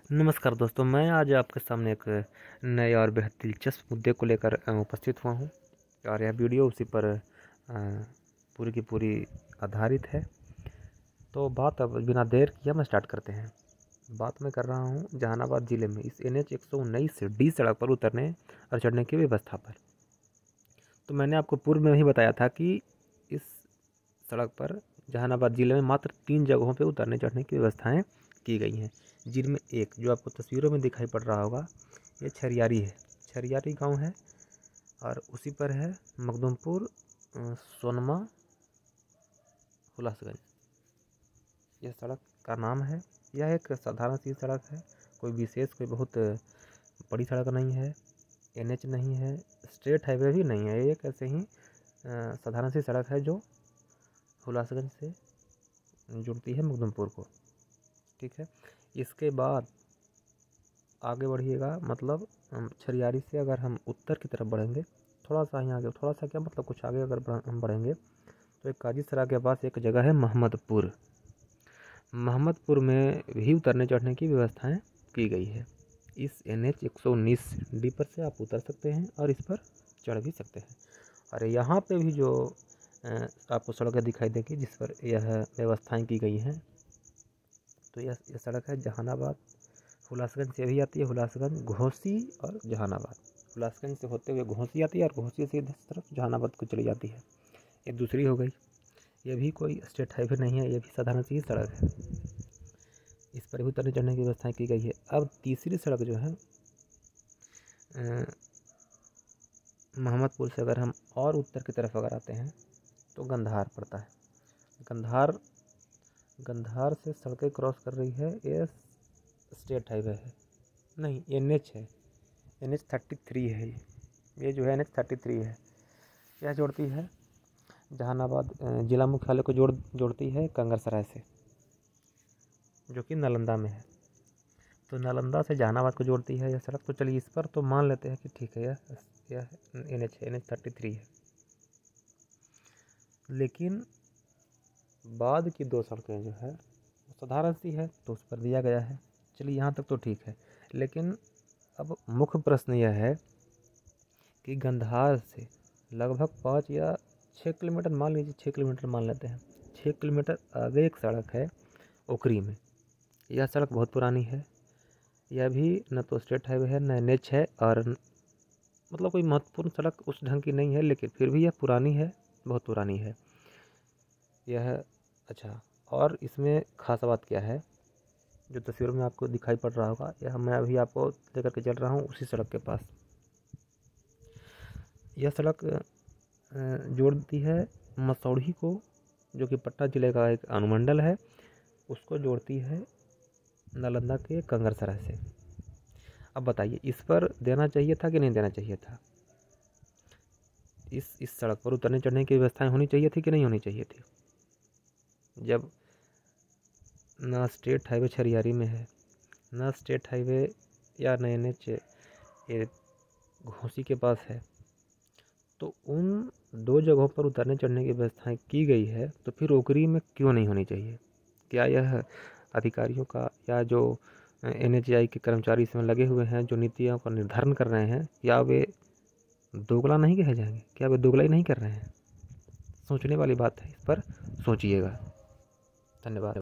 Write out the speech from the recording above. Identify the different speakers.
Speaker 1: नमस्कार दोस्तों, मैं आज आपके सामने एक नए और बेहद दिलचस्प मुद्दे को लेकर उपस्थित हुआ हूँ और यह वीडियो उसी पर पूरी की पूरी आधारित है। तो बात अब बिना देर किए हम स्टार्ट करते हैं। बात मैं कर रहा हूँ जहानाबाद ज़िले में इस NH 119 से डी सड़क पर उतरने और चढ़ने की व्यवस्था पर। तो मैंने आपको पूर्व में ही बताया था कि इस सड़क पर जहानाबाद ज़िले में मात्र 3 जगहों पर उतरने चढ़ने की व्यवस्थाएँ की गई हैं, जिनमें एक जो आपको तस्वीरों में दिखाई पड़ रहा होगा, ये छरियारी है। छरियारी गांव है और उसी पर है मखदूमपुर, सोनमा, हुलासगंज। यह सड़क का नाम है। यह एक साधारण सी सड़क है, कोई विशेष कोई बहुत बड़ी सड़क नहीं है, NH नहीं है, स्टेट हाईवे भी नहीं है। एक ऐसे ही साधारण सी सड़क है जो हुलासगंज से जुड़ती है मखदूमपुर को। ठीक है, इसके बाद आगे बढ़िएगा, मतलब छरियारी से अगर हम उत्तर की तरफ बढ़ेंगे, थोड़ा सा ही आगे, थोड़ा सा क्या मतलब कुछ आगे अगर हम बढ़ेंगे तो एक काजीसरा के पास एक जगह है महमदपुर। महमदपुर में भी उतरने चढ़ने की व्यवस्थाएं की गई है। इस NH 119 डी पर से आप उतर सकते हैं और इस पर चढ़ भी सकते हैं। और यहाँ पे भी जो आपको सड़कें दिखाई देगी जिस पर यह व्यवस्थाएं की गई हैं, तो यह सड़क है जहानाबाद हुलासगंज से भी आती है, हुलासगंज, घोसी और जहानाबाद। हुलासगंज से होते हुए घोसी आती है और घोसी से इधर तरफ जहानाबाद को चली जाती है। ये दूसरी हो गई। ये भी कोई स्टेट हाईवे नहीं है, ये भी साधारण सी सड़क है। इस पर भी उतरने चढ़ने की व्यवस्थाएं की गई है। अब तीसरी सड़क जो है महमदपुर से अगर हम और उत्तर की तरफ अगर आते हैं तो गंधार पड़ता है। गंधार से सड़कें क्रॉस कर रही है। ये स्टेट हाईवे है नहीं, NH है, NH 33 है। ये जो है NH 33 है। यह जोड़ती है जहानाबाद जिला मुख्यालय को जोड़ती है कंगरसराय से, जो कि नालंदा में है। तो नालंदा से जहानाबाद को जोड़ती है यह सड़क। तो चलिए इस पर तो मान लेते हैं कि ठीक है, यह NH 33 है। लेकिन बाद की दो सड़कें जो है साधारण सी है, तो उस पर दिया गया है। चलिए यहाँ तक तो ठीक है। लेकिन अब मुख्य प्रश्न यह है कि गंधार से लगभग 5 या 6 किलोमीटर, मान लीजिए 6 किलोमीटर मान लेते हैं, 6 किलोमीटर आगे एक सड़क है ओखरी में। यह सड़क बहुत पुरानी है। यह भी न तो स्टेट हाईवे है न NH है, और मतलब कोई महत्वपूर्ण सड़क उस ढंग की नहीं है, लेकिन फिर भी यह पुरानी है, बहुत पुरानी है यह। अच्छा, और इसमें खास बात क्या है, जो तस्वीरों में आपको दिखाई पड़ रहा होगा, यह मैं अभी आपको लेकर के चल रहा हूँ उसी सड़क के पास। यह सड़क जोड़ती है मसौढ़ी को, जो कि पटना जिले का एक अनुमंडल है, उसको जोड़ती है नालंदा के कंगरसराय से। अब बताइए, इस पर देना चाहिए था कि नहीं देना चाहिए था? इस सड़क पर उतरने चढ़ने की व्यवस्थाएं होनी चाहिए थी कि नहीं होनी चाहिए थी? जब ना स्टेट हाईवे छरियारी में है, ना स्टेट हाईवे या न NH ये घोसी के पास है, तो उन दो जगहों पर उतरने चढ़ने की व्यवस्थाएं की गई है, तो फिर ओकरी में क्यों नहीं होनी चाहिए? क्या यह अधिकारियों का या जो NHAI के कर्मचारी इसमें लगे हुए हैं, जो नीतियों का निर्धारण कर रहे हैं, क्या वे दोगला नहीं कहे जाएंगे? क्या वे दोगलाई नहीं कर रहे हैं? सोचने वाली बात है, इस पर सोचिएगा। धन्यवाद।